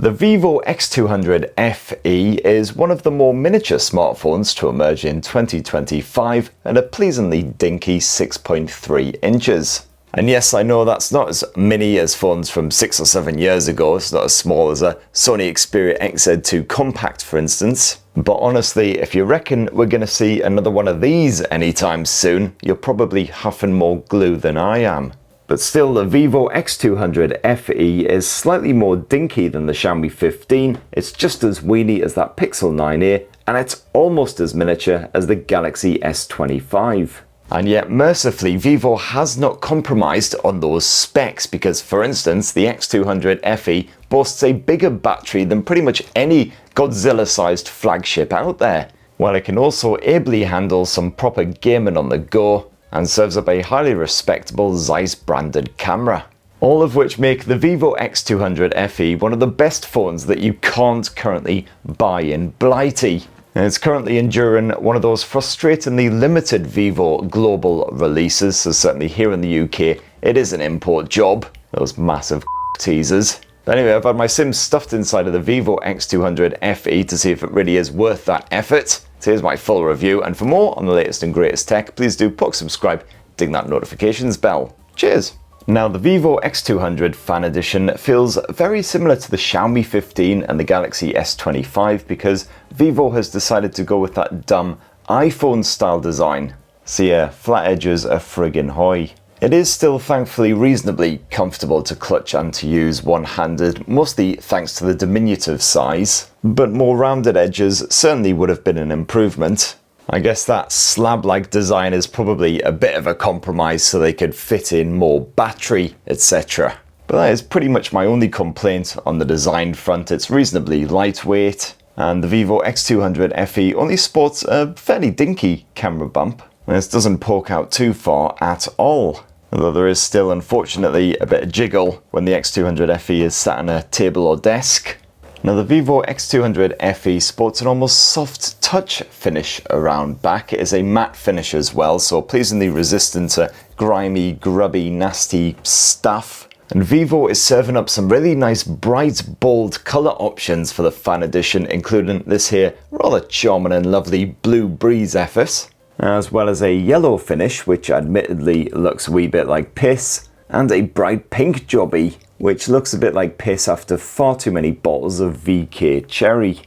The Vivo X200 FE is one of the more miniature smartphones to emerge in 2025 at a pleasantly dinky 6.3 inches. And yes, I know that's not as mini as phones from 6 or 7 years ago. It's not as small as a Sony Xperia XZ2 Compact, for instance. But honestly, if you reckon we're going to see another one of these anytime soon, you're probably huffing more glue than I am. But still, the Vivo X200 FE is slightly more dinky than the Xiaomi 15, it's just as weeny as that Pixel 9a, and it's almost as miniature as the Galaxy S25. And yet, mercifully, Vivo has not compromised on those specs because, for instance, the X200 FE boasts a bigger battery than pretty much any Godzilla-sized flagship out there, while it can also ably handle some proper gaming on the go, and serves up a highly respectable Zeiss branded camera. All of which make the Vivo X200 FE one of the best phones that you can't currently buy in Blighty. And it's currently enduring one of those frustratingly limited Vivo global releases, so certainly here in the UK it is an import job, those massive teasers. But anyway, I've had my Sims stuffed inside of the Vivo X200 FE to see if it really is worth that effort. So here's my full review, and for more on the latest and greatest tech, please do subscribe, ding that notifications bell. Cheers! Now, the Vivo X200 Fan Edition feels very similar to the Xiaomi 15 and the Galaxy S25 because Vivo has decided to go with that dumb iPhone style design. So yeah, flat edges are friggin' hoy. It is still thankfully reasonably comfortable to clutch and to use one-handed, mostly thanks to the diminutive size, but more rounded edges certainly would have been an improvement. I guess that slab-like design is probably a bit of a compromise so they could fit in more battery, etc. But that is pretty much my only complaint on the design front. It's reasonably lightweight, and the Vivo X200 FE only sports a fairly dinky camera bump. This doesn't poke out too far at all. Although there is still, unfortunately, a bit of jiggle when the X200 FE is sat on a table or desk. Now, the Vivo X200 FE sports an almost soft touch finish around back. It is a matte finish as well, so pleasingly resistant to grimy, grubby, nasty stuff. And Vivo is serving up some really nice bright, bold colour options for the Fan Edition, including this here rather charming and lovely Blue Breeze effort, as well as a yellow finish, which admittedly looks a wee bit like piss, and a bright pink jobby, which looks a bit like piss after far too many bottles of VK Cherry.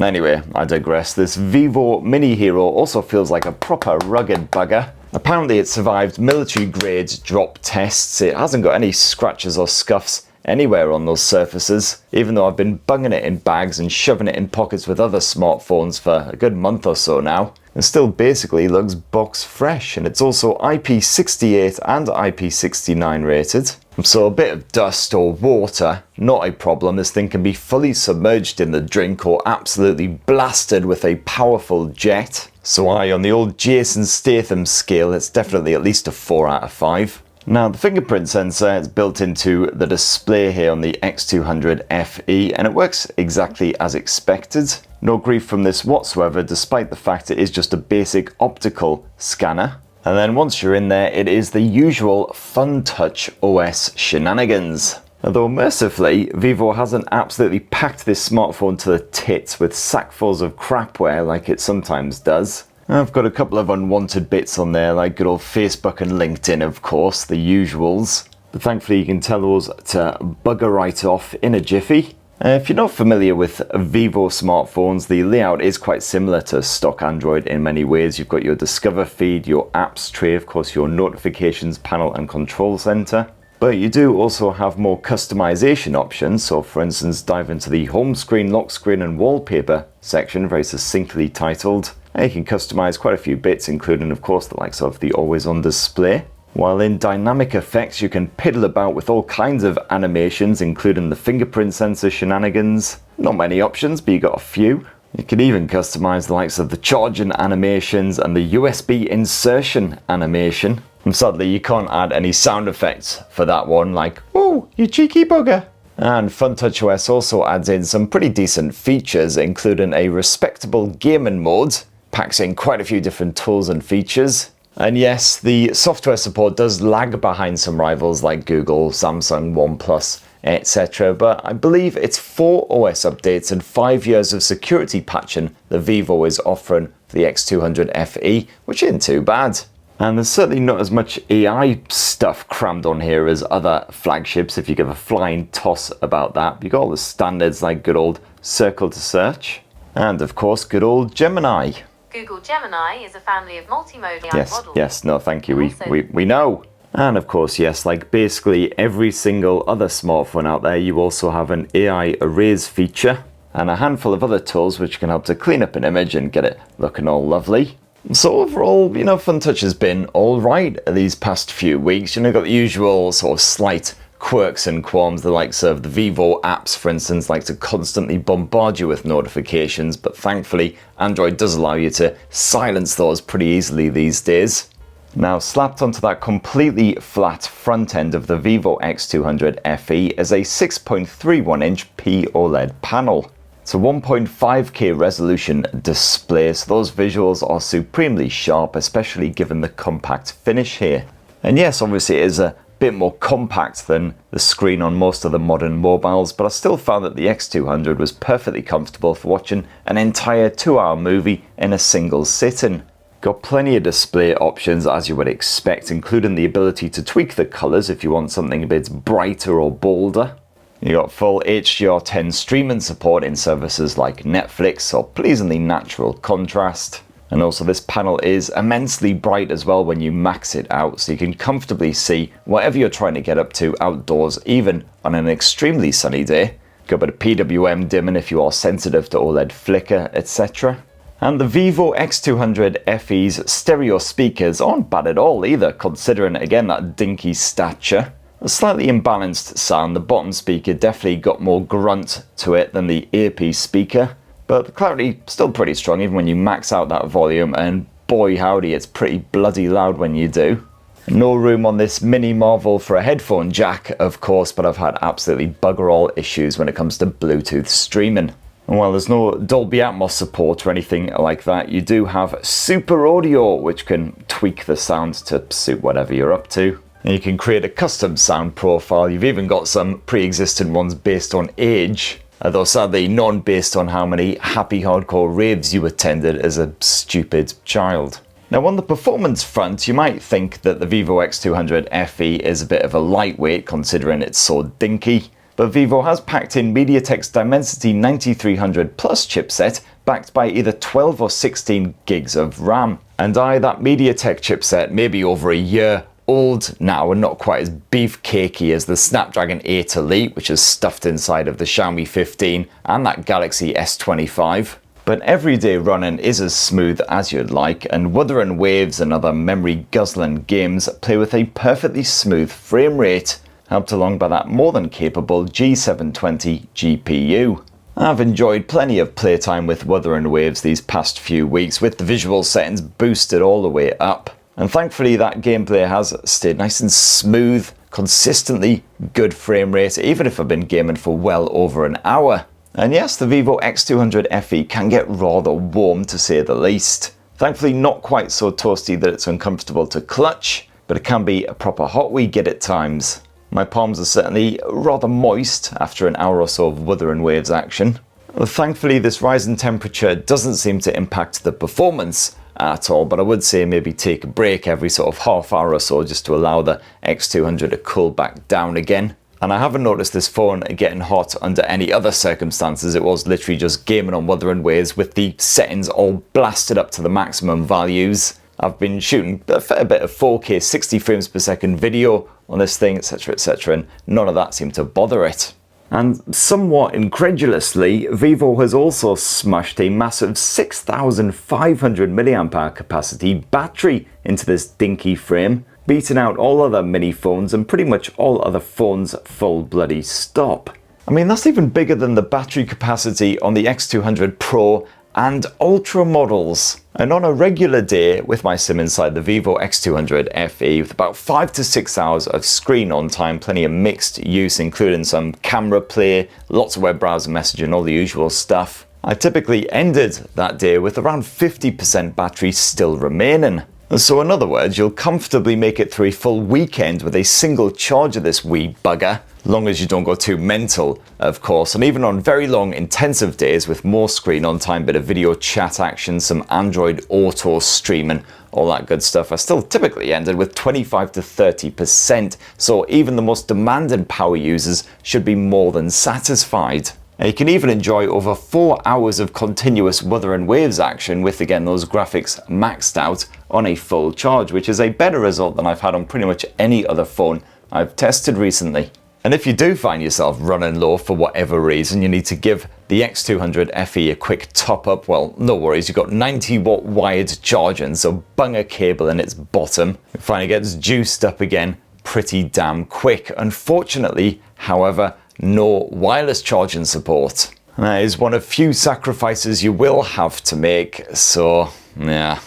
Anyway, I digress. This Vivo Mini Hero also feels like a proper rugged bugger. Apparently it survived military grade drop tests. It hasn't got any scratches or scuffs anywhere on those surfaces, even though I've been bunging it in bags and shoving it in pockets with other smartphones for a good month or so now. It still basically looks box fresh, and it's also IP68 and IP69 rated. So a bit of dust or water, not a problem. This thing can be fully submerged in the drink or absolutely blasted with a powerful jet. So on the old Jason Statham scale, it's definitely at least a 4 out of 5. Now, the fingerprint sensor is built into the display here on the X200 FE, and it works exactly as expected. No grief from this whatsoever, despite the fact it is just a basic optical scanner. And then once you're in there, it is the usual FunTouch OS shenanigans. Although mercifully, Vivo hasn't absolutely packed this smartphone to the tits with sackfuls of crapware like it sometimes does. I've got a couple of unwanted bits on there, like good old Facebook and LinkedIn, of course, the usuals. But thankfully you can tell those to bugger right off in a jiffy. If you're not familiar with Vivo smartphones, the layout is quite similar to stock Android in many ways. You've got your Discover feed, your apps tray, of course your notifications panel and control center. But you do also have more customization options, so for instance dive into the home screen, lock screen and wallpaper section, very succinctly titled. And you can customize quite a few bits, including of course the likes of the always on display. While in dynamic effects you can piddle about with all kinds of animations, including the fingerprint sensor shenanigans. Not many options, but you got a few. You can even customize the likes of the charging animations and the USB insertion animation. And sadly you can't add any sound effects for that one, like, "Ooh, you cheeky bugger." And FunTouch OS also adds in some pretty decent features, including a respectable gaming mode, packs in quite a few different tools and features. And yes, the software support does lag behind some rivals like Google, Samsung, OnePlus, etc. But I believe it's 4 OS updates and 5 years of security patching that Vivo is offering for the X200 FE, which isn't too bad. And there's certainly not as much AI stuff crammed on here as other flagships, if you give a flying toss about that. You've got all the standards like good old Circle to Search, and of course good old Gemini. Google Gemini is a family of multimodal AI models. Yes, no thank you, we know. And of course, yes, like basically every single other smartphone out there, you also have an AI erase feature and a handful of other tools which can help to clean up an image and get it looking all lovely. So overall, you know, FunTouch has been alright these past few weeks. You know, got the usual sort of slight quirks and qualms, the likes of the Vivo apps, for instance, like to constantly bombard you with notifications, but thankfully Android does allow you to silence those pretty easily these days. Now, slapped onto that completely flat front end of the Vivo X200 FE is a 6.31-inch POLED panel. It's a 1.5K resolution display, so those visuals are supremely sharp, especially given the compact finish here. And yes, obviously it is a bit more compact than the screen on most of the modern mobiles, but I still found that the X200 was perfectly comfortable for watching an entire 2-hour movie in a single sitting. Got plenty of display options as you would expect, including the ability to tweak the colours if you want something a bit brighter or bolder. You got full HDR10 streaming support in services like Netflix, or pleasingly natural contrast. And also this panel is immensely bright as well when you max it out, so you can comfortably see whatever you're trying to get up to outdoors, even on an extremely sunny day. Got a bit of PWM dimming if you are sensitive to OLED flicker, etc. And the Vivo X200 FE's stereo speakers aren't bad at all either, considering again that dinky stature. A slightly imbalanced sound, the bottom speaker definitely got more grunt to it than the earpiece speaker, but the clarity still pretty strong even when you max out that volume, and boy howdy, it's pretty bloody loud when you do. No room on this mini marvel for a headphone jack, of course, but I've had absolutely bugger all issues when it comes to Bluetooth streaming. And while there's no Dolby Atmos support or anything like that, you do have Super Audio, which can tweak the sound to suit whatever you're up to. And you can create a custom sound profile. You've even got some pre-existing ones based on age, though sadly none based on how many happy hardcore raves you attended as a stupid child. Now on the performance front, you might think that the Vivo X200 FE is a bit of a lightweight considering it's so dinky, but Vivo has packed in MediaTek's Dimensity 9300 Plus chipset, backed by either 12 or 16 gigs of RAM. And that MediaTek chipset may be over a year old now and not quite as beefcakey as the Snapdragon 8 Elite, which is stuffed inside of the Xiaomi 15 and that Galaxy S25. But everyday running is as smooth as you'd like, and Wuthering Waves and other memory guzzling games play with a perfectly smooth frame rate, helped along by that more than capable G720 GPU. I've enjoyed plenty of playtime with Wuthering Waves these past few weeks, with the visual settings boosted all the way up. And thankfully that gameplay has stayed nice and smooth, consistently good frame rate, even if I've been gaming for well over an hour. And yes, the Vivo X200 FE can get rather warm to say the least. Thankfully not quite so toasty that it's uncomfortable to clutch, but it can be a proper hot wee git at times. My palms are certainly rather moist after an hour or so of Wuthering Waves action. Well, thankfully this rise in temperature doesn't seem to impact the performance at all, but I would say maybe take a break every sort of half hour or so just to allow the X200 to cool back down again. And I haven't noticed this phone getting hot under any other circumstances. It was literally just gaming on Wuthering Waves with the settings all blasted up to the maximum values. I've been shooting a fair bit of 4K 60 frames per second video on this thing, etc, and none of that seemed to bother it. And somewhat incredulously, Vivo has also smashed a massive 6,500 mAh capacity battery into this dinky frame, beating out all other mini phones and pretty much all other phones full bloody stop. I mean, that's even bigger than the battery capacity on the X200 Pro and Ultra models. And on a regular day with my SIM inside the Vivo X200 FE with about 5 to 6 hours of screen on time, plenty of mixed use including some camera play, lots of web browser messaging, all the usual stuff, I typically ended that day with around 50% battery still remaining. So in other words, you'll comfortably make it through a full weekend with a single charge of this wee bugger, long as you don't go too mental, of course. And even on very long, intensive days with more screen on time, bit of video chat action, some Android Auto streaming, all that good stuff, I still typically ended with 25 to 30%. So even the most demanding power users should be more than satisfied. And you can even enjoy over 4 hours of continuous Wuthering Waves action with, again, those graphics maxed out on a full charge, which is a better result than I've had on pretty much any other phone I've tested recently. And if you do find yourself running low for whatever reason, you need to give the X200 FE a quick top up, well, no worries, you've got 90 watt wired charging, so bung a cable in its bottom. It finally gets juiced up again pretty damn quick. Unfortunately, however, no wireless charging support. And that is one of few sacrifices you will have to make, so yeah.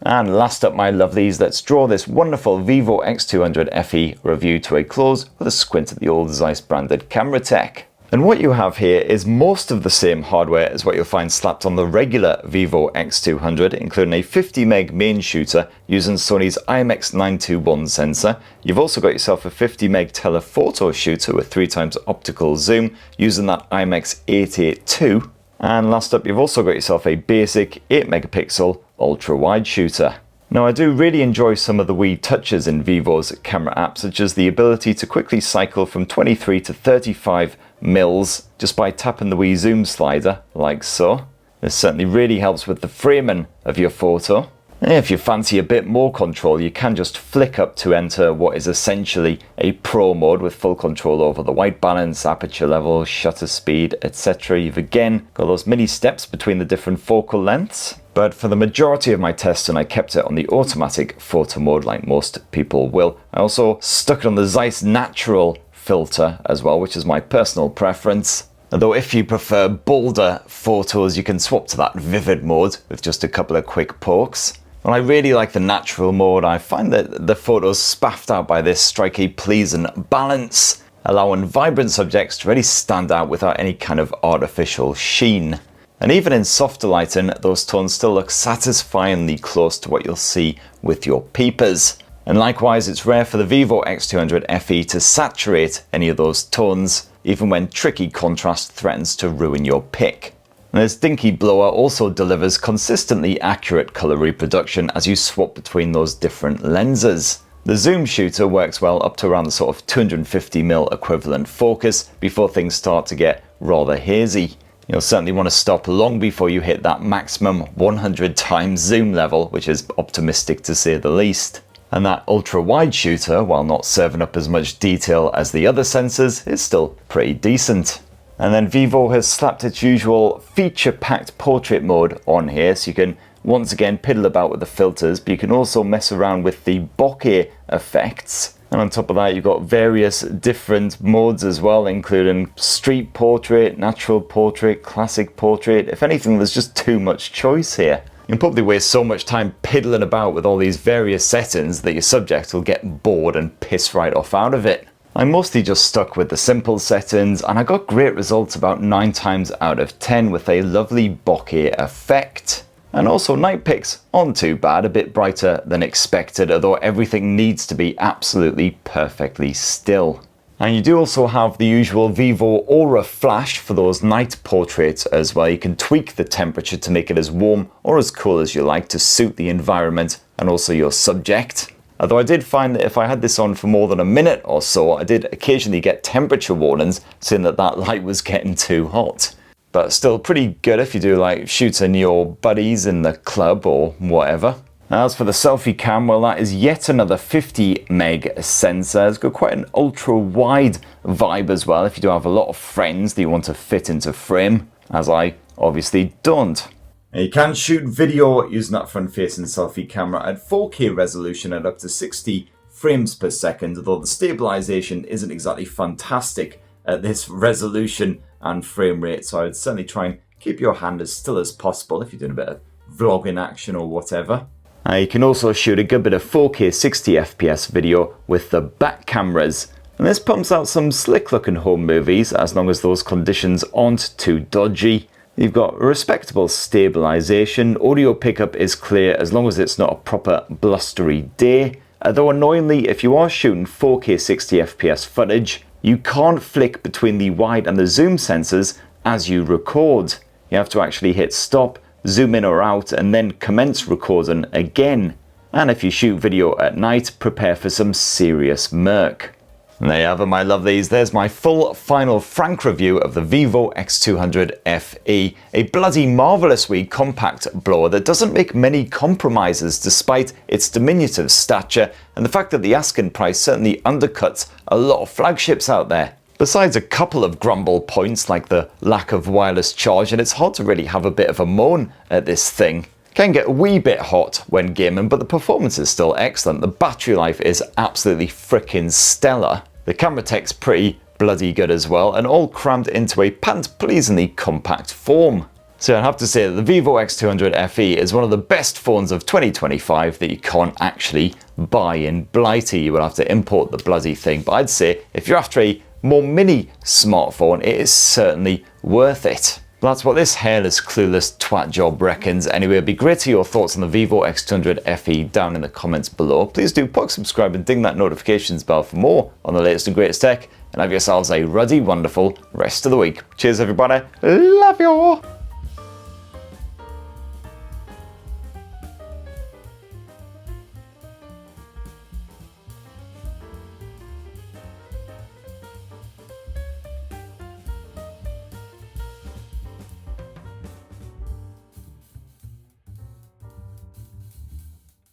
And last up, my lovelies, let's draw this wonderful Vivo X200 FE review to a close with a squint at the old Zeiss branded camera tech. And what you have here is most of the same hardware as what you'll find slapped on the regular Vivo X200, including a 50 meg main shooter using Sony's IMX921 sensor. You've also got yourself a 50 meg telephoto shooter with 3x optical zoom using that IMX882. And last up, you've also got yourself a basic 8 megapixel ultra wide shooter. Now, I do really enjoy some of the wee touches in Vivo's camera app, such as the ability to quickly cycle from 23 to 35 mils just by tapping the wee zoom slider like so. This certainly really helps with the framing of your photo. If you fancy a bit more control, you can just flick up to enter what is essentially a pro mode with full control over the white balance, aperture level, shutter speed, etc. You've again got those mini steps between the different focal lengths. But for the majority of my testing, I kept it on the automatic photo mode like most people will. I also stuck it on the Zeiss natural filter as well, which is my personal preference. Although if you prefer bolder photos, you can swap to that vivid mode with just a couple of quick pokes. Well, I really like the natural mode. I find that the photos spaffed out by this strike a pleasing balance, allowing vibrant subjects to really stand out without any kind of artificial sheen. And even in softer lighting, those tones still look satisfyingly close to what you'll see with your peepers. And likewise, it's rare for the Vivo X200 FE to saturate any of those tones, even when tricky contrast threatens to ruin your pic. And this dinky blower also delivers consistently accurate color reproduction as you swap between those different lenses. The zoom shooter works well up to around the sort of 250mm equivalent focus before things start to get rather hazy. You'll certainly want to stop long before you hit that maximum 100 times zoom level, which is optimistic to say the least. And that ultra wide shooter, while not serving up as much detail as the other sensors, is still pretty decent. And then Vivo has slapped its usual feature-packed portrait mode on here, so you can once again piddle about with the filters, but you can also mess around with the bokeh effects. And on top of that, you've got various different modes as well, including street portrait, natural portrait, classic portrait. If anything, there's just too much choice here. You can probably waste so much time piddling about with all these various settings that your subject will get bored and piss right off out of it. I mostly just stuck with the simple settings, and I got great results about 9 times out of 10 with a lovely bokeh effect. And also night pics aren't too bad, a bit brighter than expected, although everything needs to be absolutely perfectly still. And you do also have the usual Vivo Aura Flash for those night portraits as well. You can tweak the temperature to make it as warm or as cool as you like to suit the environment and also your subject. Although I did find that if I had this on for more than a minute or so, I did occasionally get temperature warnings saying that that light was getting too hot. But still pretty good if you do like shooting your buddies in the club or whatever. As for the selfie cam, well, that is yet another 50 meg sensor. It's got quite an ultra wide vibe as well if you do have a lot of friends that you want to fit into frame, as I obviously don't. Now, you can shoot video using that front facing selfie camera at 4K resolution at up to 60 frames per second, although the stabilization isn't exactly fantastic at this resolution and frame rate, so I would certainly try and keep your hand as still as possible if you're doing a bit of vlogging action or whatever. You can also shoot a good bit of 4K 60fps video with the back cameras, and this pumps out some slick looking home movies as long as those conditions aren't too dodgy. You've got respectable stabilization, audio pickup is clear as long as it's not a proper blustery day, although annoyingly if you are shooting 4K 60fps footage, you can't flick between the wide and the zoom sensors as you record. You have to actually hit stop, zoom in or out, and then commence recording again. And if you shoot video at night, prepare for some serious murk. And there you have it, my lovelies. There's my full, final, frank review of the Vivo X200 FE. A bloody marvellously compact blower that doesn't make many compromises despite its diminutive stature and the fact that the asking price certainly undercuts a lot of flagships out there. Besides a couple of grumble points like the lack of wireless charge, and it's hard to really have a bit of a moan at this thing. Can get a wee bit hot when gaming, but the performance is still excellent. The battery life is absolutely freaking stellar. The camera tech's pretty bloody good as well, and all crammed into a pleasingly compact form. So I'd have to say that the Vivo X200 FE is one of the best phones of 2025 that you can't actually buy in Blighty. You will have to import the bloody thing, but I'd say if you're after a more mini smartphone, it is certainly worth it. That's what this hairless, clueless twat job reckons. Anyway, it'd be great to hear your thoughts on the Vivo X200 FE down in the comments below. Please do subscribe and ding that notifications bell for more on the latest and greatest tech. And have yourselves a ruddy, wonderful rest of the week. Cheers, everybody. Love you all.